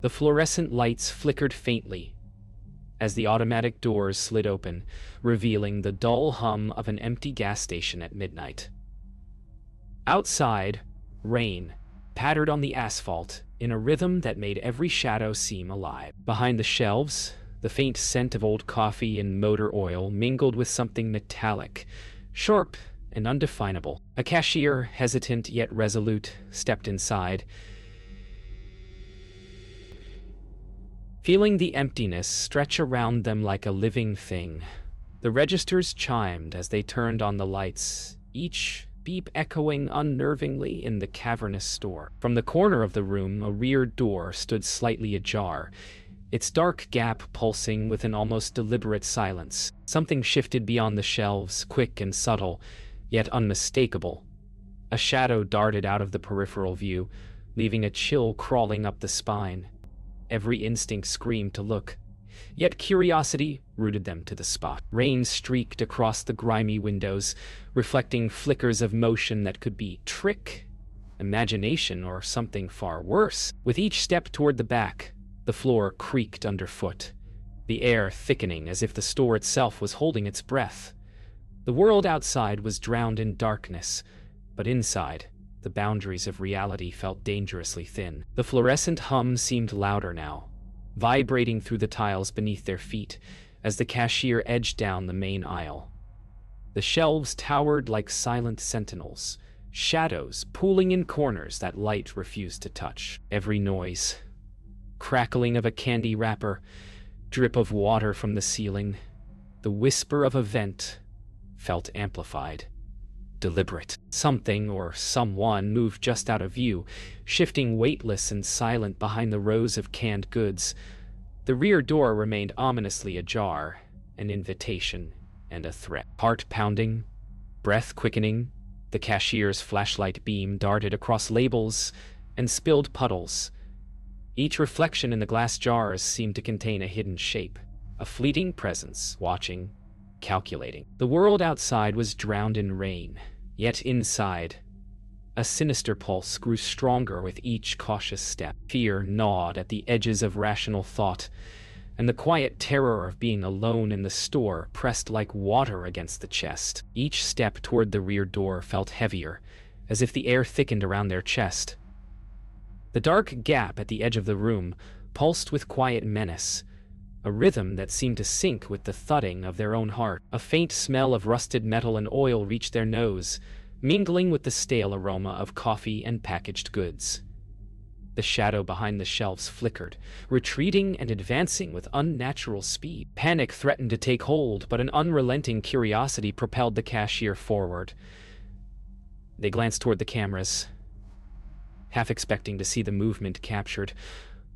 The fluorescent lights flickered faintly as the automatic doors slid open, revealing the dull hum of an empty gas station at midnight. Outside, rain pattered on the asphalt in a rhythm that made every shadow seem alive. Behind the shelves, the faint scent of old coffee and motor oil mingled with something metallic, sharp and undefinable. A cashier, hesitant yet resolute, stepped inside, feeling the emptiness stretch around them like a living thing. The registers chimed as they turned on the lights, each beep echoing unnervingly in the cavernous store. From the corner of the room, a rear door stood slightly ajar, its dark gap pulsing with an almost deliberate silence. Something shifted beyond the shelves, quick and subtle, yet unmistakable. A shadow darted out of the peripheral view, leaving a chill crawling up the spine. Every instinct screamed to look, yet curiosity rooted them to the spot. Rain streaked across the grimy windows, reflecting flickers of motion that could be trick, imagination, or something far worse. With each step toward the back, the floor creaked underfoot, the air thickening as if the store itself was holding its breath. The world outside was drowned in darkness, but inside, the boundaries of reality felt dangerously thin. The fluorescent hum seemed louder now, vibrating through the tiles beneath their feet as the cashier edged down the main aisle. The shelves towered like silent sentinels, shadows pooling in corners that light refused to touch. Every noise, crackling of a candy wrapper, drip of water from the ceiling, the whisper of a vent, felt amplified. Deliberate. Something or someone moved just out of view, shifting weightless and silent behind the rows of canned goods. The rear door remained ominously ajar, an invitation and a threat. Heart pounding, breath quickening, the cashier's flashlight beam darted across labels and spilled puddles. Each reflection in the glass jars seemed to contain a hidden shape, a fleeting presence, watching, calculating. The world outside was drowned in rain, yet inside, a sinister pulse grew stronger with each cautious step. Fear gnawed at the edges of rational thought, and the quiet terror of being alone in the store pressed like water against the chest. Each step toward the rear door felt heavier, as if the air thickened around their chest. The dark gap at the edge of the room pulsed with quiet menace, a rhythm that seemed to sync with the thudding of their own heart. A faint smell of rusted metal and oil reached their nose, mingling with the stale aroma of coffee and packaged goods. The shadow behind the shelves flickered, retreating and advancing with unnatural speed. Panic threatened to take hold, but an unrelenting curiosity propelled the cashier forward. They glanced toward the cameras, half expecting to see the movement captured,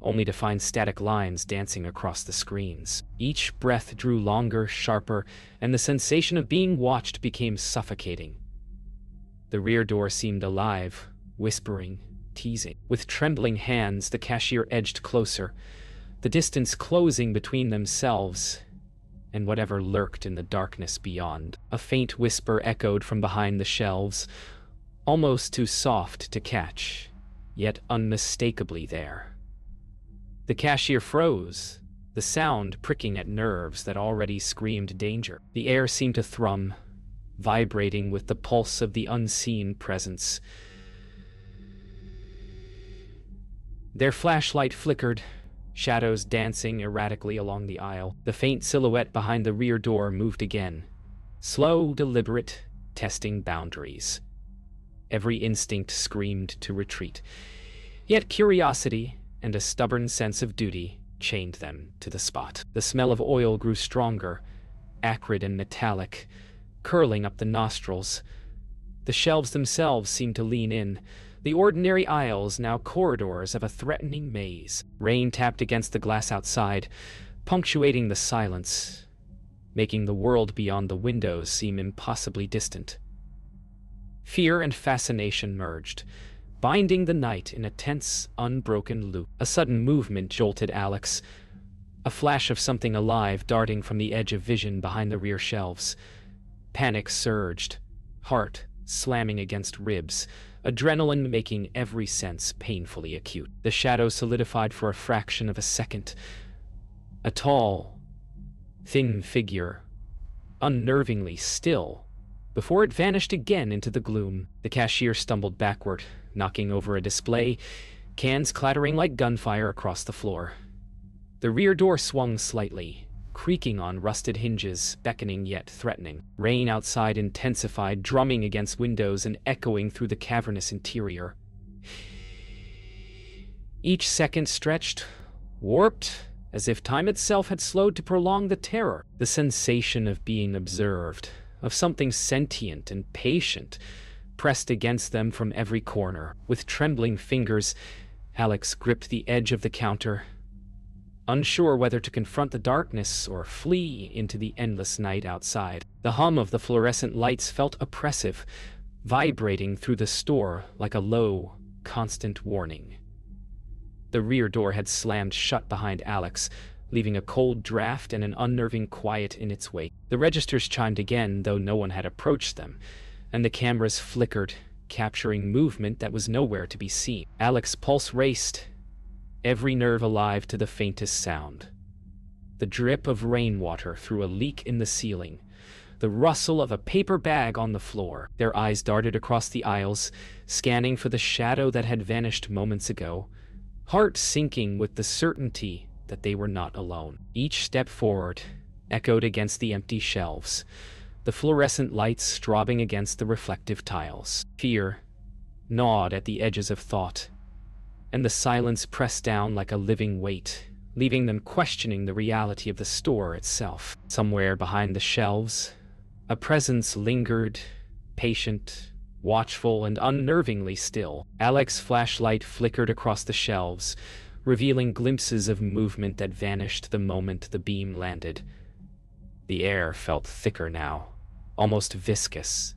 only to find static lines dancing across the screens. Each breath drew longer, sharper, and the sensation of being watched became suffocating. The rear door seemed alive, whispering, teasing. With trembling hands, the cashier edged closer, the distance closing between themselves and whatever lurked in the darkness beyond. A faint whisper echoed from behind the shelves, almost too soft to catch, yet unmistakably there. The cashier froze, the sound pricking at nerves that already screamed danger. The air seemed to thrum, vibrating with the pulse of the unseen presence. Their flashlight flickered, shadows dancing erratically along the aisle. The faint silhouette behind the rear door moved again, slow, deliberate, testing boundaries. Every instinct screamed to retreat, yet curiosity and a stubborn sense of duty chained them to the spot. The smell of oil grew stronger, acrid and metallic, curling up the nostrils. The shelves themselves seemed to lean in, the ordinary aisles now corridors of a threatening maze. Rain tapped against the glass outside, punctuating the silence, making the world beyond the windows seem impossibly distant. Fear and fascination merged, binding the night in a tense, unbroken loop. A sudden movement jolted Alex, a flash of something alive darting from the edge of vision behind the rear shelves. Panic surged, heart slamming against ribs, adrenaline making every sense painfully acute. The shadow solidified for a fraction of a second. A tall, thin figure, unnervingly still, before it vanished again into the gloom. The cashier stumbled backward, knocking over a display, cans clattering like gunfire across the floor. The rear door swung slightly, creaking on rusted hinges, beckoning yet threatening. Rain outside intensified, drumming against windows and echoing through the cavernous interior. Each second stretched, warped, as if time itself had slowed to prolong the terror. The sensation of being observed, of something sentient and patient, pressed against them from every corner. With trembling fingers, Alex gripped the edge of the counter, unsure whether to confront the darkness or flee into the endless night outside. The hum of the fluorescent lights felt oppressive, vibrating through the store like a low, constant warning. The rear door had slammed shut behind Alex, leaving a cold draft and an unnerving quiet in its wake. The registers chimed again, though no one had approached them, and the cameras flickered, capturing movement that was nowhere to be seen. Alex's pulse raced, every nerve alive to the faintest sound. The drip of rainwater through a leak in the ceiling, the rustle of a paper bag on the floor. Their eyes darted across the aisles, scanning for the shadow that had vanished moments ago, heart sinking with the certainty that they were not alone. Each step forward echoed against the empty shelves, the fluorescent lights strobing against the reflective tiles. Fear gnawed at the edges of thought, and the silence pressed down like a living weight, leaving them questioning the reality of the store itself. Somewhere behind the shelves, a presence lingered, patient, watchful, and unnervingly still. Alex's flashlight flickered across the shelves, revealing glimpses of movement that vanished the moment the beam landed. The air felt thicker now, almost viscous,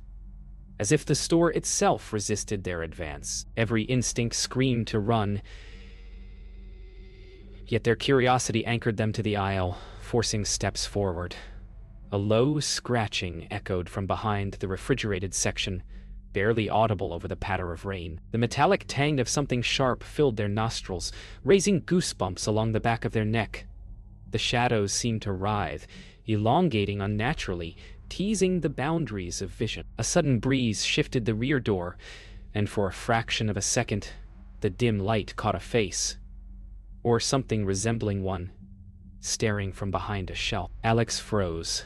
as if the store itself resisted their advance. Every instinct screamed to run, yet their curiosity anchored them to the aisle, forcing steps forward. A low scratching echoed from behind the refrigerated section, barely audible over the patter of rain. The metallic tang of something sharp filled their nostrils, raising goosebumps along the back of their neck. The shadows seemed to writhe, elongating unnaturally, teasing the boundaries of vision. A sudden breeze shifted the rear door, and for a fraction of a second, the dim light caught a face, or something resembling one, staring from behind a shelf. Alex froze,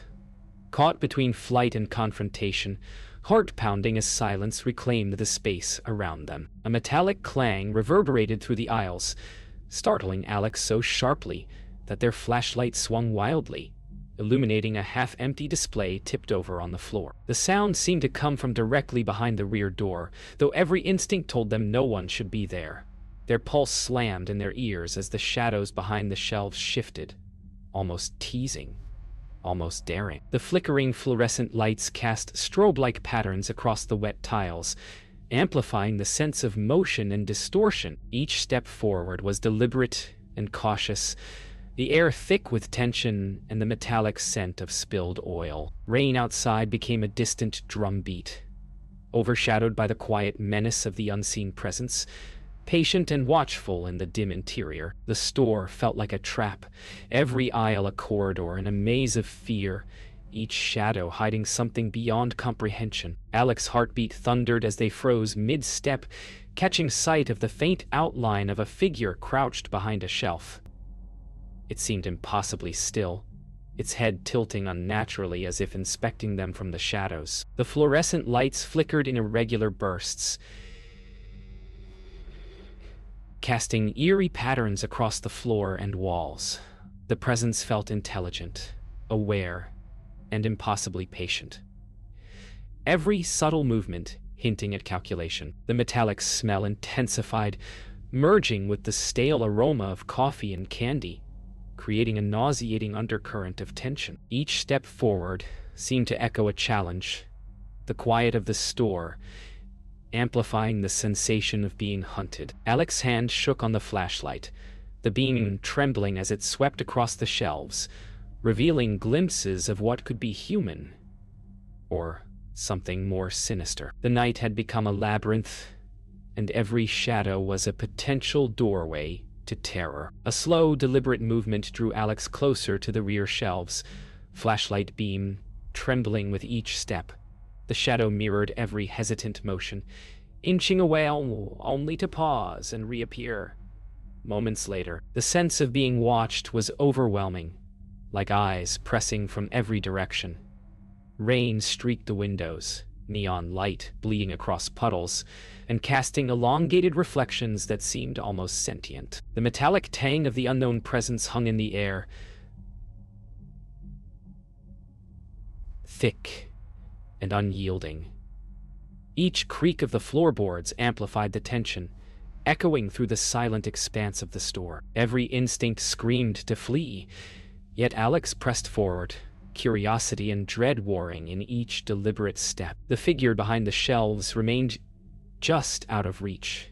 caught between flight and confrontation, heart pounding as silence reclaimed the space around them. A metallic clang reverberated through the aisles, startling Alex so sharply that their flashlight swung wildly, illuminating a half-empty display tipped over on the floor. The sound seemed to come from directly behind the rear door, though every instinct told them no one should be there. Their pulse slammed in their ears as the shadows behind the shelves shifted, almost teasing, almost daring. The flickering fluorescent lights cast strobe-like patterns across the wet tiles, amplifying the sense of motion and distortion. Each step forward was deliberate and cautious, the air thick with tension and the metallic scent of spilled oil. Rain outside became a distant drumbeat, overshadowed by the quiet menace of the unseen presence. Patient and watchful in the dim interior, the store felt like a trap, every aisle a corridor and a maze of fear, each shadow hiding something beyond comprehension. Alex's heartbeat thundered as they froze mid-step, catching sight of the faint outline of a figure crouched behind a shelf. It seemed impossibly still, its head tilting unnaturally as if inspecting them from the shadows. The fluorescent lights flickered in irregular bursts, casting eerie patterns across the floor and walls. The presence felt intelligent, aware, and impossibly patient. Every subtle movement hinting at calculation. The metallic smell intensified, merging with the stale aroma of coffee and candy, creating a nauseating undercurrent of tension. Each step forward seemed to echo a challenge, the quiet of the store amplifying the sensation of being hunted. Alex's hand shook on the flashlight, the beam trembling as it swept across the shelves, revealing glimpses of what could be human, or something more sinister. The night had become a labyrinth, and every shadow was a potential doorway to terror. A slow, deliberate movement drew Alex closer to the rear shelves, flashlight beam trembling with each step. The shadow mirrored every hesitant motion, inching away only to pause and reappear. Moments later, the sense of being watched was overwhelming, like eyes pressing from every direction. Rain streaked the windows, neon light bleeding across puddles, and casting elongated reflections that seemed almost sentient. The metallic tang of the unknown presence hung in the air, thick and unyielding. Each creak of the floorboards amplified the tension, echoing through the silent expanse of the store. Every instinct screamed to flee, yet Alex pressed forward, curiosity and dread warring in each deliberate step. The figure behind the shelves remained just out of reach,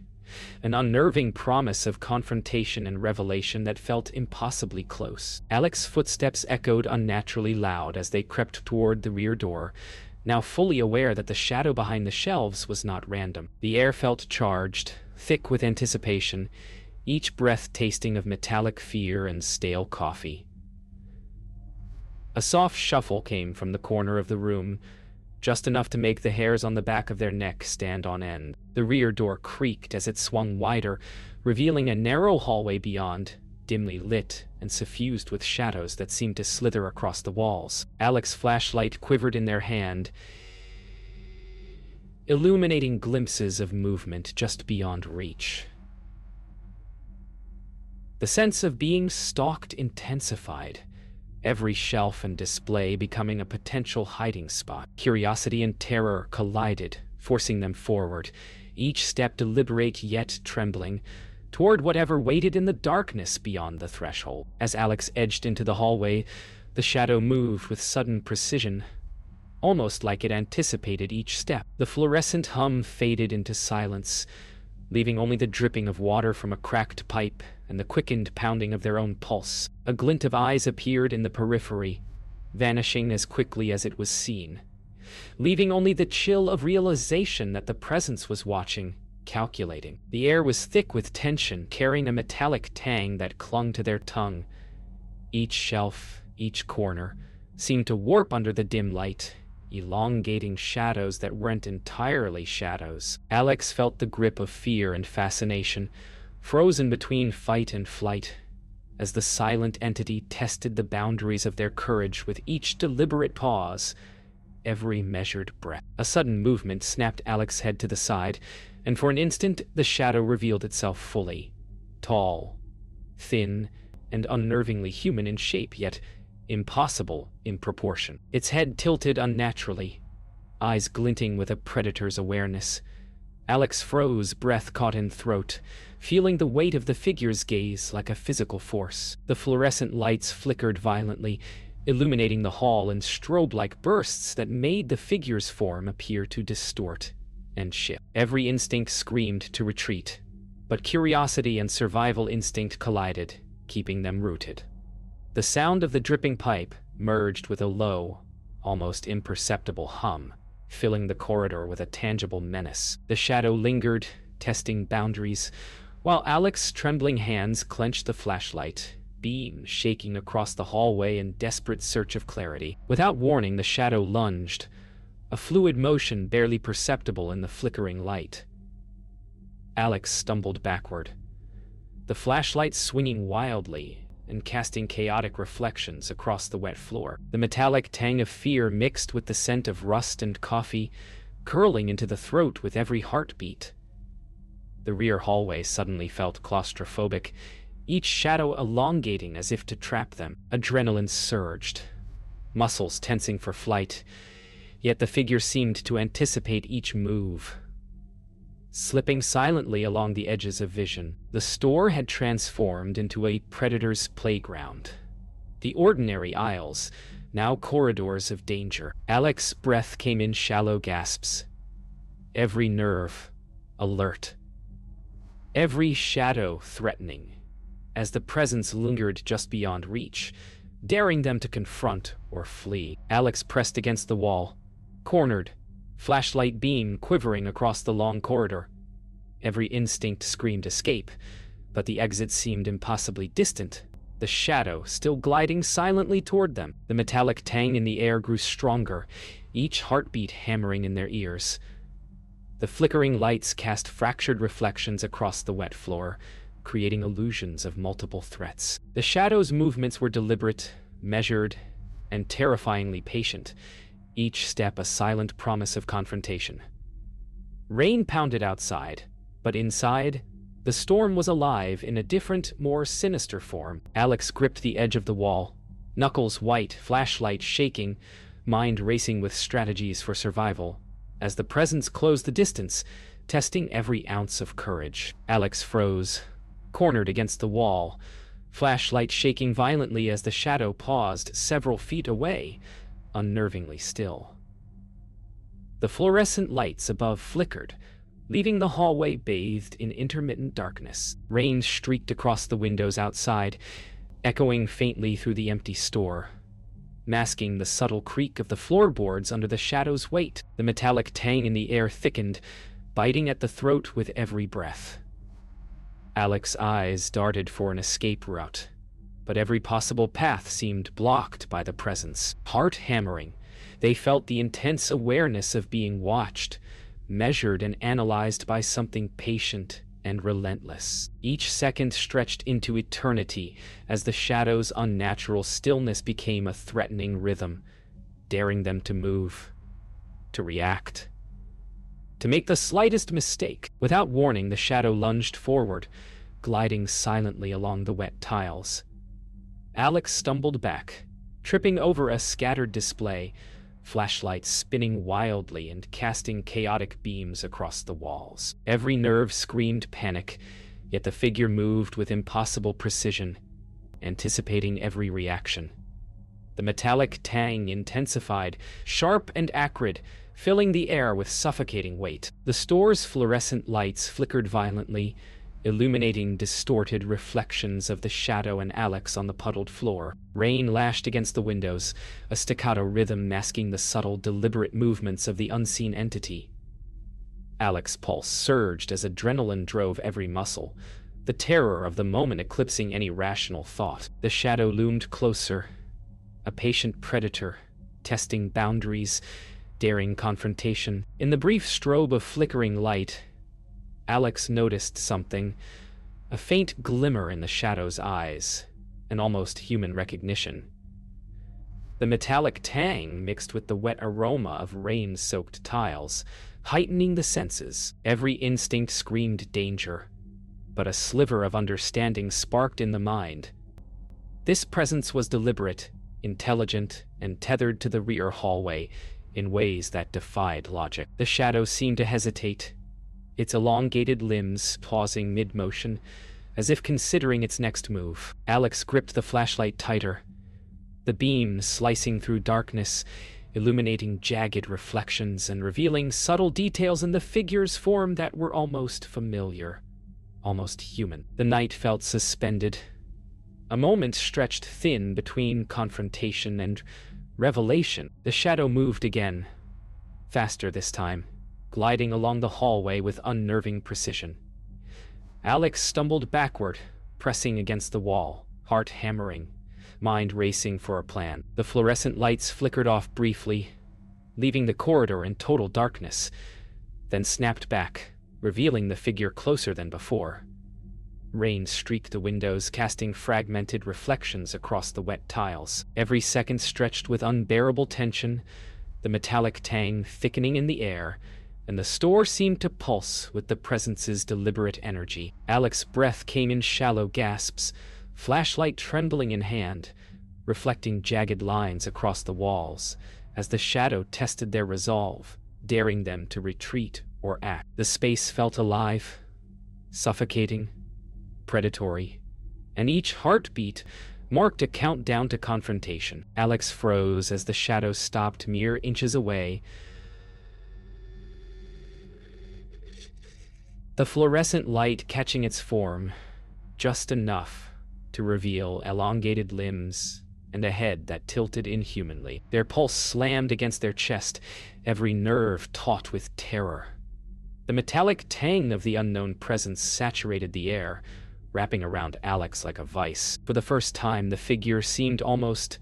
an unnerving promise of confrontation and revelation that felt impossibly close. Alex's footsteps echoed unnaturally loud as they crept toward the rear door, now fully aware that the shadow behind the shelves was not random. The air felt charged, thick with anticipation, each breath tasting of metallic fear and stale coffee. A soft shuffle came from the corner of the room, just enough to make the hairs on the back of their neck stand on end. The rear door creaked as it swung wider, revealing a narrow hallway beyond, dimly lit and suffused with shadows that seemed to slither across the walls. Alex's flashlight quivered in their hand, illuminating glimpses of movement just beyond reach. The sense of being stalked intensified, every shelf and display becoming a potential hiding spot. Curiosity and terror collided, forcing them forward, each step deliberate yet trembling, toward whatever waited in the darkness beyond the threshold. As Alex edged into the hallway, the shadow moved with sudden precision, almost like it anticipated each step. The fluorescent hum faded into silence, leaving only the dripping of water from a cracked pipe and the quickened pounding of their own pulse. A glint of eyes appeared in the periphery, vanishing as quickly as it was seen, leaving only the chill of realization that the presence was watching, calculating. The air was thick with tension, carrying a metallic tang that clung to their tongue. Each shelf, each corner, seemed to warp under the dim light, elongating shadows that weren't entirely shadows. Alex felt the grip of fear and fascination, frozen between fight and flight, as the silent entity tested the boundaries of their courage with each deliberate pause, every measured breath. A sudden movement snapped Alex's head to the side, and for an instant the shadow revealed itself fully. Tall, thin, and unnervingly human in shape, yet impossible in proportion. Its head tilted unnaturally, eyes glinting with a predator's awareness. Alex froze, breath caught in throat, feeling the weight of the figure's gaze like a physical force. The fluorescent lights flickered violently, illuminating the hall in strobe-like bursts that made the figure's form appear to distort and shift. Every instinct screamed to retreat, but curiosity and survival instinct collided, keeping them rooted. The sound of the dripping pipe merged with a low, almost imperceptible hum, filling the corridor with a tangible menace. The shadow lingered, testing boundaries, while Alex's trembling hands clenched the flashlight, beam shaking across the hallway in desperate search of clarity. Without warning, the shadow lunged, a fluid motion barely perceptible in the flickering light. Alex stumbled backward, the flashlight swinging wildly and casting chaotic reflections across the wet floor. The metallic tang of fear mixed with the scent of rust and coffee, curling into the throat with every heartbeat. The rear hallway suddenly felt claustrophobic, each shadow elongating as if to trap them. Adrenaline surged, muscles tensing for flight, yet the figure seemed to anticipate each move, slipping silently along the edges of vision. The store had transformed into a predator's playground. The ordinary aisles, now corridors of danger. Alex's breath came in shallow gasps, every nerve alert, every shadow threatening, as the presence lingered just beyond reach, daring them to confront or flee. Alex pressed against the wall, cornered, flashlight beam quivering across the long corridor. Every instinct screamed escape, but the exit seemed impossibly distant, the shadow still gliding silently toward them. The metallic tang in the air grew stronger, each heartbeat hammering in their ears. The flickering lights cast fractured reflections across the wet floor, creating illusions of multiple threats. The shadow's movements were deliberate, measured, and terrifyingly patient, each step a silent promise of confrontation. Rain pounded outside, but inside, the storm was alive in a different, more sinister form. Alex gripped the edge of the wall, knuckles white, flashlight shaking, mind racing with strategies for survival, as the presence closed the distance, testing every ounce of courage. Alex froze, cornered against the wall, flashlight shaking violently as the shadow paused several feet away, unnervingly still. The fluorescent lights above flickered, leaving the hallway bathed in intermittent darkness. Rain streaked across the windows outside, echoing faintly through the empty store, masking the subtle creak of the floorboards under the shadow's weight. The metallic tang in the air thickened, biting at the throat with every breath. Alex's eyes darted for an escape route, but every possible path seemed blocked by the presence. Heart hammering, they felt the intense awareness of being watched, measured and analyzed by something patient and relentless. Each second stretched into eternity as the shadow's unnatural stillness became a threatening rhythm, daring them to move, to react, to make the slightest mistake. Without warning, the shadow lunged forward, gliding silently along the wet tiles. Alex stumbled back, tripping over a scattered display, flashlights spinning wildly and casting chaotic beams across the walls. Every nerve screamed panic, yet the figure moved with impossible precision, anticipating every reaction. The metallic tang intensified, sharp and acrid, filling the air with suffocating weight. The store's fluorescent lights flickered violently, illuminating distorted reflections of the shadow and Alex on the puddled floor. Rain lashed against the windows, a staccato rhythm masking the subtle, deliberate movements of the unseen entity. Alex's pulse surged as adrenaline drove every muscle, the terror of the moment eclipsing any rational thought. The shadow loomed closer, a patient predator, testing boundaries, daring confrontation. In the brief strobe of flickering light, Alex noticed something, a faint glimmer in the shadow's eyes, an almost human recognition. The metallic tang mixed with the wet aroma of rain-soaked tiles, heightening the senses. Every instinct screamed danger, but a sliver of understanding sparked in the mind. This presence was deliberate, intelligent, and tethered to the rear hallway in ways that defied logic. The shadow seemed to hesitate, its elongated limbs pausing mid-motion, as if considering its next move. Alex gripped the flashlight tighter, the beam slicing through darkness, illuminating jagged reflections and revealing subtle details in the figure's form that were almost familiar, almost human. The night felt suspended, a moment stretched thin between confrontation and revelation. The shadow moved again, faster this time, gliding along the hallway with unnerving precision. Alex stumbled backward, pressing against the wall, heart hammering, mind racing for a plan. The fluorescent lights flickered off briefly, leaving the corridor in total darkness, then snapped back, revealing the figure closer than before. Rain streaked the windows, casting fragmented reflections across the wet tiles. Every second stretched with unbearable tension, the metallic tang thickening in the air, and the store seemed to pulse with the presence's deliberate energy. Alex's breath came in shallow gasps, flashlight trembling in hand, reflecting jagged lines across the walls, as the shadow tested their resolve, daring them to retreat or act. The space felt alive, suffocating, predatory, and each heartbeat marked a countdown to confrontation. Alex froze as the shadow stopped mere inches away, the fluorescent light catching its form, just enough to reveal elongated limbs and a head that tilted inhumanly. Their pulse slammed against their chest, every nerve taut with terror. The metallic tang of the unknown presence saturated the air, wrapping around Alex like a vice. For the first time, the figure seemed almost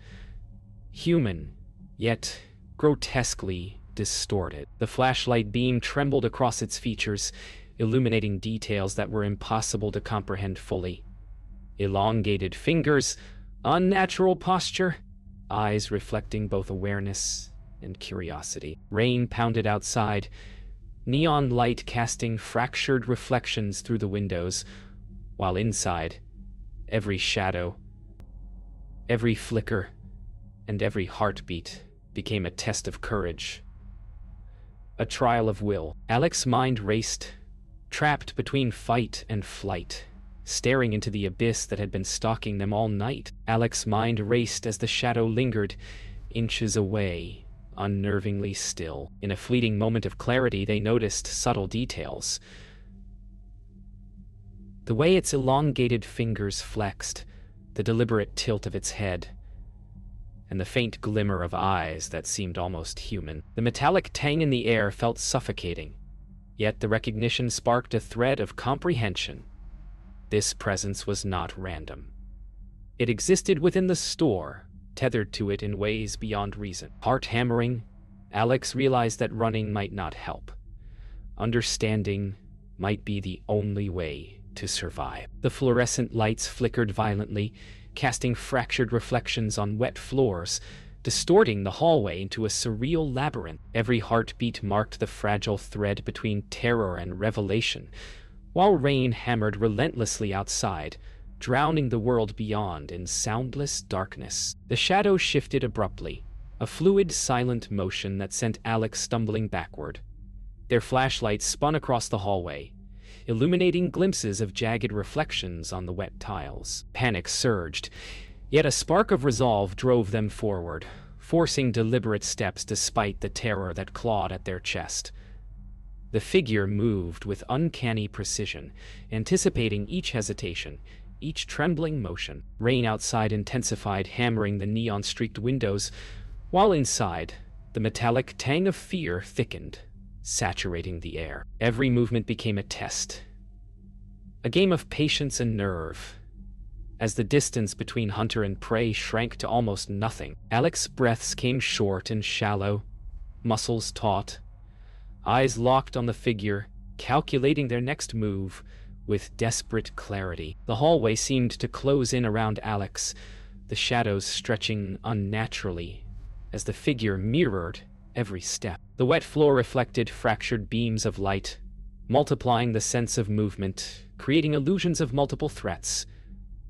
human, yet grotesquely distorted. The flashlight beam trembled across its features, illuminating details that were impossible to comprehend fully. Elongated fingers, unnatural posture, eyes reflecting both awareness and curiosity. Rain pounded outside, neon light casting fractured reflections through the windows, while inside, every shadow, every flicker, and every heartbeat became a test of courage. A trial of will. Alex's mind raced, trapped between fight and flight, staring into the abyss that had been stalking them all night. Alex's mind raced as the shadow lingered, inches away, unnervingly still. In a fleeting moment of clarity, they noticed subtle details. The way its elongated fingers flexed, the deliberate tilt of its head, and the faint glimmer of eyes that seemed almost human. The metallic tang in the air felt suffocating, yet the recognition sparked a thread of comprehension. This presence was not random. It existed within the store, tethered to it in ways beyond reason. Heart-hammering, Alex realized that running might not help. Understanding might be the only way to survive. The fluorescent lights flickered violently, casting fractured reflections on wet floors, distorting the hallway into a surreal labyrinth. Every heartbeat marked the fragile thread between terror and revelation, while rain hammered relentlessly outside, drowning the world beyond in soundless darkness. The shadow shifted abruptly, a fluid, silent motion that sent Alex stumbling backward. Their flashlights spun across the hallway, illuminating glimpses of jagged reflections on the wet tiles. Panic surged, yet a spark of resolve drove them forward, forcing deliberate steps despite the terror that clawed at their chest. The figure moved with uncanny precision, anticipating each hesitation, each trembling motion. Rain outside intensified, hammering the neon-streaked windows, while inside, the metallic tang of fear thickened, saturating the air. Every movement became a test, a game of patience and nerve. As the distance between hunter and prey shrank to almost nothing, Alex's breaths came short and shallow, muscles taut, eyes locked on the figure, calculating their next move with desperate clarity. The hallway seemed to close in around Alex, the shadows stretching unnaturally as the figure mirrored every step. The wet floor reflected fractured beams of light, multiplying the sense of movement, creating illusions of multiple threats.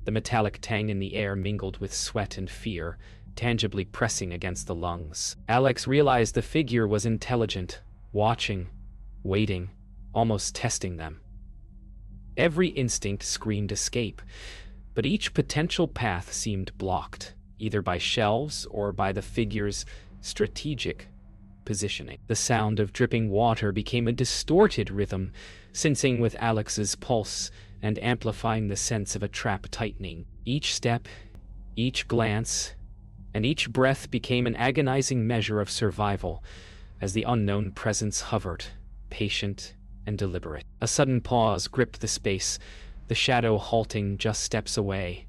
The metallic tang in the air mingled with sweat and fear, tangibly pressing against the lungs. Alex realized the figure was intelligent, watching, waiting, almost testing them. Every instinct screamed escape, but each potential path seemed blocked, either by shelves or by the figure's strategic positioning. The sound of dripping water became a distorted rhythm, syncing with Alex's pulse and amplifying the sense of a trap tightening. Each step, each glance, and each breath became an agonizing measure of survival as the unknown presence hovered, patient and deliberate. A sudden pause gripped the space, the shadow halting just steps away.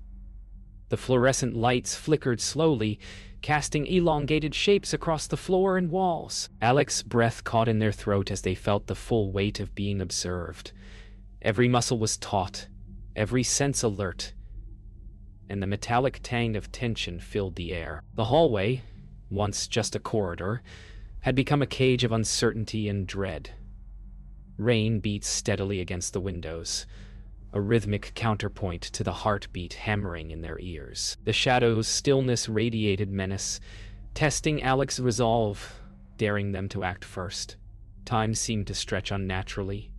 The fluorescent lights flickered slowly, casting elongated shapes across the floor and walls. Alex's breath caught in their throat as they felt the full weight of being observed. Every muscle was taut, every sense alert, and the metallic tang of tension filled the air. The hallway, once just a corridor, had become a cage of uncertainty and dread. Rain beat steadily against the windows, a rhythmic counterpoint to the heartbeat hammering in their ears. The shadow's stillness radiated menace, testing Alex's resolve, daring them to act first. Time seemed to stretch unnaturally,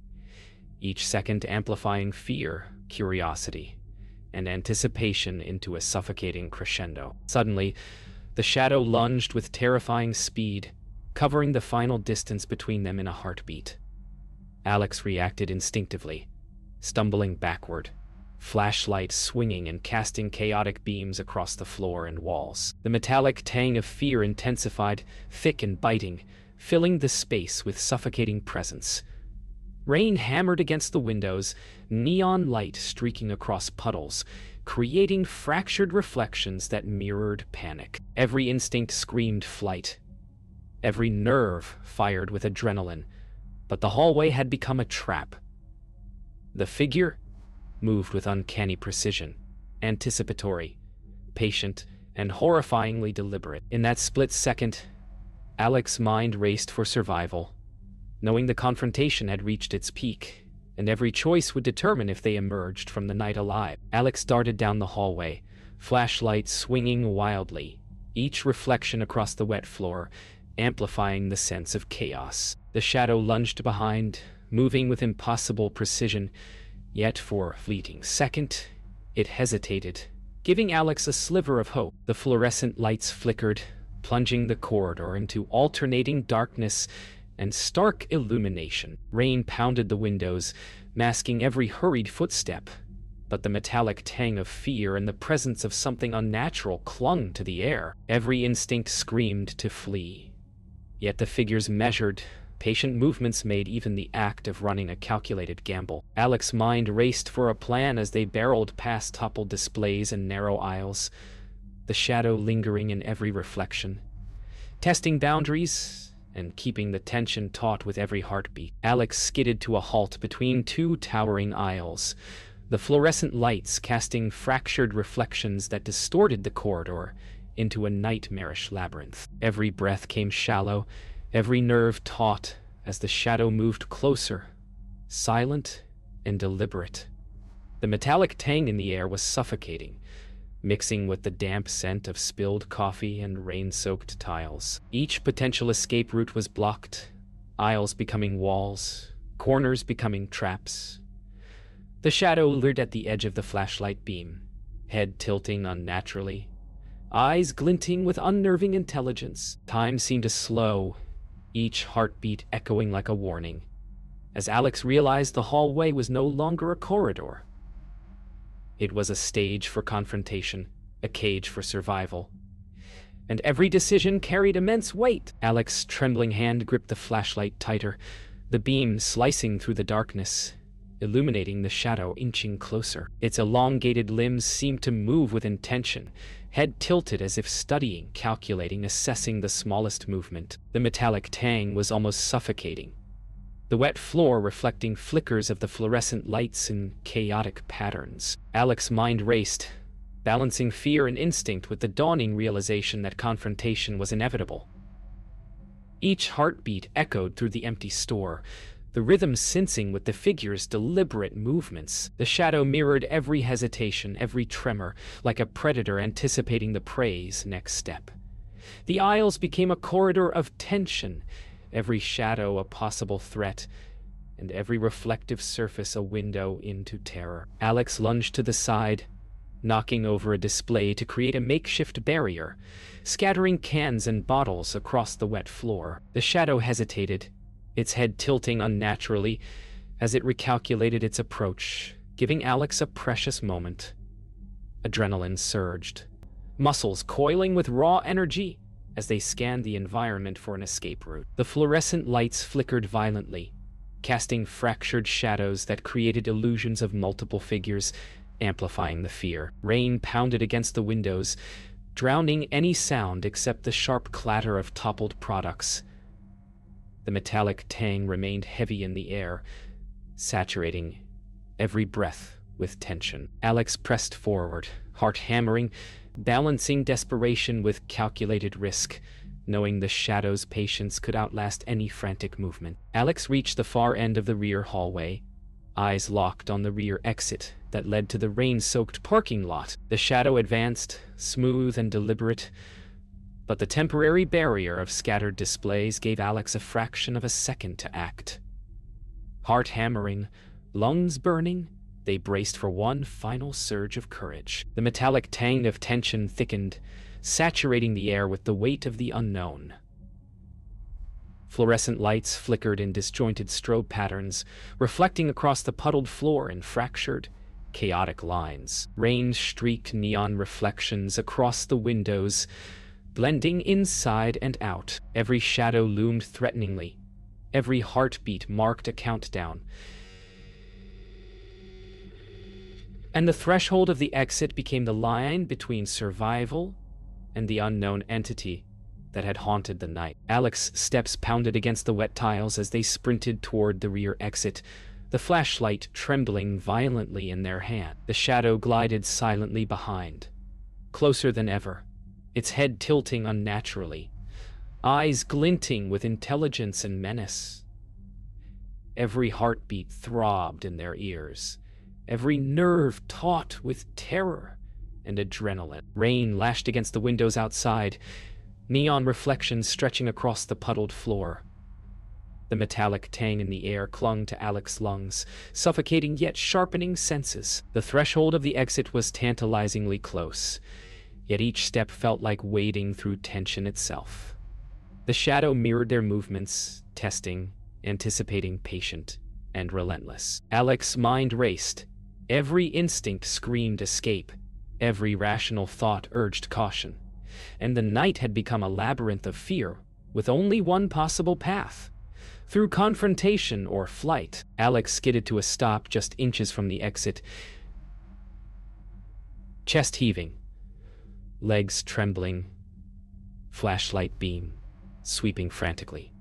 each second amplifying fear, curiosity, and anticipation into a suffocating crescendo. Suddenly, the shadow lunged with terrifying speed, covering the final distance between them in a heartbeat. Alex reacted instinctively, stumbling backward, flashlight swinging and casting chaotic beams across the floor and walls. The metallic tang of fear intensified, thick and biting, filling the space with suffocating presence. Rain hammered against the windows, neon light streaking across puddles, creating fractured reflections that mirrored panic. Every instinct screamed flight. Every nerve fired with adrenaline, but the hallway had become a trap. The figure moved with uncanny precision, anticipatory, patient, and horrifyingly deliberate. In that split second, Alex's mind raced for survival, knowing the confrontation had reached its peak, and every choice would determine if they emerged from the night alive. Alex darted down the hallway, flashlight swinging wildly, each reflection across the wet floor, amplifying the sense of chaos. The shadow lunged behind, moving with impossible precision, yet for a fleeting second, it hesitated, giving Alex a sliver of hope. The fluorescent lights flickered, plunging the corridor into alternating darkness and stark illumination. Rain pounded the windows, masking every hurried footstep, but the metallic tang of fear and the presence of something unnatural clung to the air. Every instinct screamed to flee. Yet the figure's measured, patient movements made even the act of running a calculated gamble. Alex's mind raced for a plan as they barreled past toppled displays and narrow aisles, the shadow lingering in every reflection. Testing boundaries and keeping the tension taut with every heartbeat, Alex skidded to a halt between two towering aisles, the fluorescent lights casting fractured reflections that distorted the corridor into a nightmarish labyrinth. Every breath came shallow, every nerve taut as the shadow moved closer, silent and deliberate. The metallic tang in the air was suffocating, mixing with the damp scent of spilled coffee and rain-soaked tiles. Each potential escape route was blocked, aisles becoming walls, corners becoming traps. The shadow leered at the edge of the flashlight beam, head tilting unnaturally, eyes glinting with unnerving intelligence. Time seemed to slow, each heartbeat echoing like a warning, as Alex realized the hallway was no longer a corridor. It was a stage for confrontation, a cage for survival. And every decision carried immense weight. Alex's trembling hand gripped the flashlight tighter, the beam slicing through the darkness, illuminating the shadow inching closer. Its elongated limbs seemed to move with intention, head tilted as if studying, calculating, assessing the smallest movement. The metallic tang was almost suffocating, the wet floor reflecting flickers of the fluorescent lights in chaotic patterns. Alex's mind raced, balancing fear and instinct with the dawning realization that confrontation was inevitable. Each heartbeat echoed through the empty store, the rhythm syncing with the figure's deliberate movements. The shadow mirrored every hesitation, every tremor, like a predator anticipating the prey's next step. The aisles became a corridor of tension, every shadow a possible threat, and every reflective surface a window into terror. Alex lunged to the side, knocking over a display to create a makeshift barrier, scattering cans and bottles across the wet floor. The shadow hesitated, its head tilting unnaturally as it recalculated its approach, giving Alex a precious moment. Adrenaline surged, muscles coiling with raw energy as they scanned the environment for an escape route. The fluorescent lights flickered violently, casting fractured shadows that created illusions of multiple figures, amplifying the fear. Rain pounded against the windows, drowning any sound except the sharp clatter of toppled products. The metallic tang remained heavy in the air, saturating every breath with tension. Alex pressed forward, heart hammering, balancing desperation with calculated risk, knowing the shadow's patience could outlast any frantic movement. Alex reached the far end of the rear hallway, eyes locked on the rear exit that led to the rain-soaked parking lot. The shadow advanced, smooth and deliberate, but the temporary barrier of scattered displays gave Alex a fraction of a second to act. Heart hammering, lungs burning, they braced for one final surge of courage. The metallic tang of tension thickened, saturating the air with the weight of the unknown. Fluorescent lights flickered in disjointed strobe patterns, reflecting across the puddled floor in fractured, chaotic lines. Rain streaked neon reflections across the windows, blending inside and out. Every shadow loomed threateningly, Every heartbeat marked a countdown, and the threshold of the exit became the line between survival and the unknown entity that had haunted the night. Alex's steps pounded against the wet tiles as they sprinted toward the rear exit, the flashlight trembling violently in their hand. The shadow glided silently behind, closer than ever, its head tilting unnaturally, eyes glinting with intelligence and menace. Every heartbeat throbbed in their ears, every nerve taut with terror and adrenaline. Rain lashed against the windows outside, neon reflections stretching across the puddled floor. The metallic tang in the air clung to Alex's lungs, suffocating yet sharpening senses. The threshold of the exit was tantalizingly close, yet each step felt like wading through tension itself. The shadow mirrored their movements, testing, anticipating, patient, and relentless. Alex's mind raced. Every instinct screamed escape. Every rational thought urged caution. And the night had become a labyrinth of fear, with only one possible path: through confrontation or flight. Alex skidded to a stop just inches from the exit, chest heaving, legs trembling, flashlight beam sweeping frantically.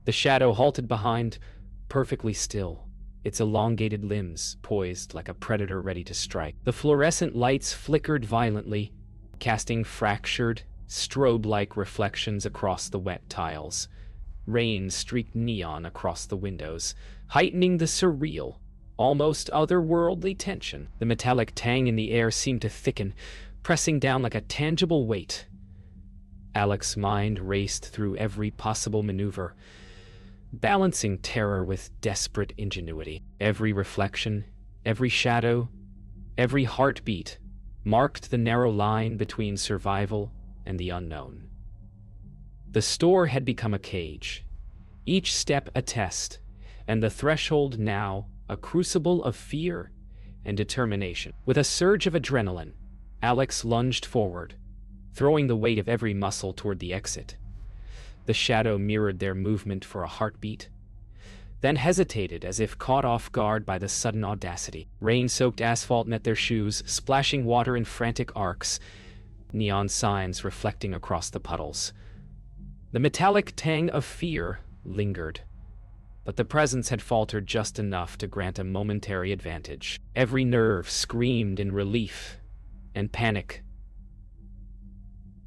The shadow halted behind, perfectly still, its elongated limbs poised like a predator ready to strike. The fluorescent lights flickered violently, casting fractured, strobe-like reflections across the wet tiles. Rain streaked neon across the windows, heightening the surreal, almost otherworldly tension. The metallic tang in the air seemed to thicken, pressing down like a tangible weight. Alex's mind raced through every possible maneuver, balancing terror with desperate ingenuity. Every reflection, every shadow, every heartbeat marked the narrow line between survival and the unknown. The store had become a cage, each step a test, and the threshold now a crucible of fear and determination. With a surge of adrenaline, Alex lunged forward, throwing the weight of every muscle toward the exit. The shadow mirrored their movement for a heartbeat, then hesitated as if caught off guard by the sudden audacity. Rain-soaked asphalt met their shoes, splashing water in frantic arcs, neon signs reflecting across the puddles. The metallic tang of fear lingered, but the presence had faltered just enough to grant a momentary advantage. Every nerve screamed in relief and panic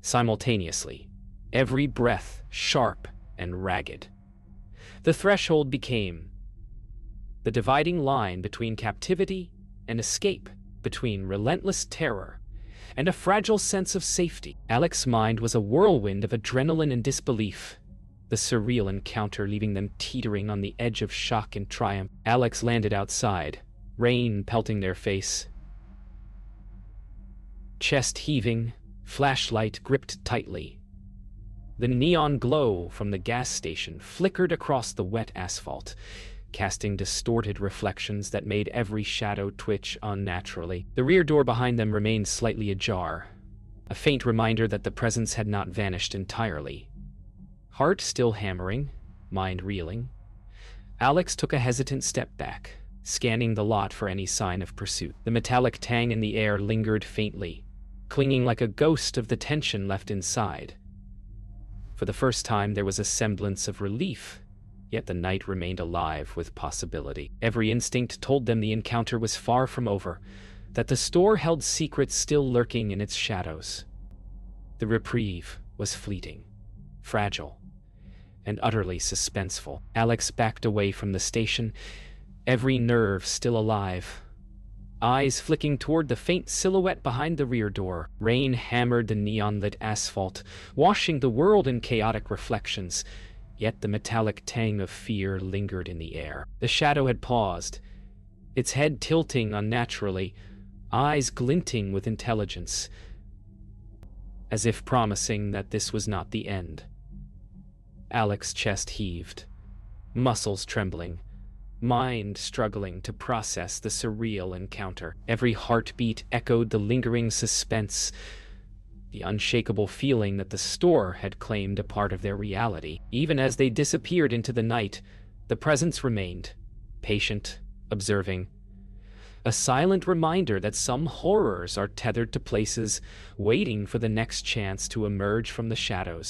simultaneously, every breath sharp and ragged. The threshold became the dividing line between captivity and escape, between relentless terror and a fragile sense of safety. Alex's mind was a whirlwind of adrenaline and disbelief, the surreal encounter leaving them teetering on the edge of shock and triumph. Alex landed outside, rain pelting their face, chest heaving, flashlight gripped tightly. The neon glow from the gas station flickered across the wet asphalt, casting distorted reflections that made every shadow twitch unnaturally. The rear door behind them remained slightly ajar, a faint reminder that the presence had not vanished entirely. Heart still hammering, mind reeling, Alex took a hesitant step back, scanning the lot for any sign of pursuit. The metallic tang in the air lingered faintly, clinging like a ghost of the tension left inside. For the first time, there was a semblance of relief, yet the night remained alive with possibility. Every instinct told them the encounter was far from over, that the store held secrets still lurking in its shadows. The reprieve was fleeting, fragile, and utterly suspenseful. Alex backed away from the station, every nerve still alive, eyes flicking toward the faint silhouette behind the rear door. Rain hammered the neon-lit asphalt, washing the world in chaotic reflections, yet the metallic tang of fear lingered in the air. The shadow had paused, its head tilting unnaturally, eyes glinting with intelligence, as if promising that this was not the end. Alex's chest heaved, muscles trembling, mind struggling to process the surreal encounter. Every heartbeat echoed the lingering suspense, the unshakable feeling that the store had claimed a part of their reality. Even as they disappeared into the night, The presence remained, patient, observing, a silent reminder that some horrors are tethered to places, waiting for the next chance to emerge from the shadows.